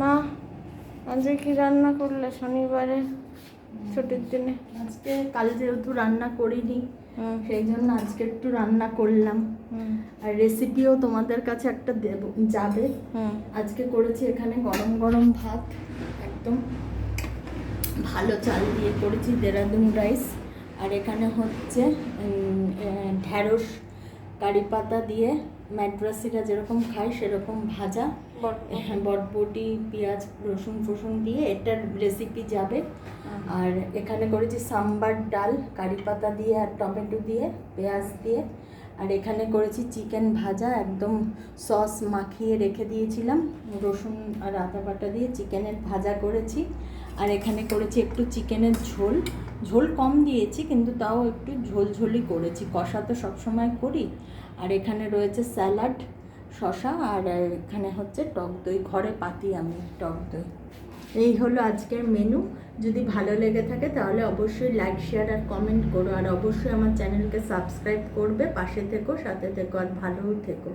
মা আজকে কি রান্না করলে শনিবারে ছুটির দিনে? আজকে কাল যেহেতু রান্না করিনি সেই জন্য আজকে একটু রান্না করলাম। আর রেসিপিও তোমাদের কাছে একটা দেব যাবে। আজকে করেছি এখানে গরম গরম ভাত, একদম ভালো চাল দিয়ে করেছি, দেরাদুন রাইস। আর এখানে হচ্ছে ঢ্যাঁড়স কারি পাতা দিয়ে ম্যাড্রাসিরা যেরকম খায় সেরকম ভাজা, বটবটি পেঁয়াজ রসুন ফসুন দিয়ে এটার রেসিপি যাবে। আর এখানে করেছি সাম্বার ডাল কারি পাতা দিয়ে আর টমেটো দিয়ে পেঁয়াজ দিয়ে। আর এখানে করেছি চিকেন ভাজা, একদম সস মাখিয়ে রেখে দিয়েছিলাম, রসুন আর আদা বাটা দিয়ে চিকেনের ভাজা করেছি। আর এখানে করেছি একটু চিকেনের ঝোল, ঝোল কম দিয়েছি কিন্তু তাও একটু ঝোলঝোলই করেছি, কষা তো সবসময় করি। আর এখানে রয়েছে স্যালাড, শসা, আর এখানে হচ্ছে টক দই, ঘরে পাতি আমি টক দই। এই হলো আজকের মেনু। যদি ভালো লেগে থাকে তাহলে অবশ্যই লাইক শেয়ার আর কমেন্ট করো, আর অবশ্যই আমার চ্যানেলকে সাবস্ক্রাইব করবে। পাশে থেকো, সাথে থেকো, আর ভালোও থেকো।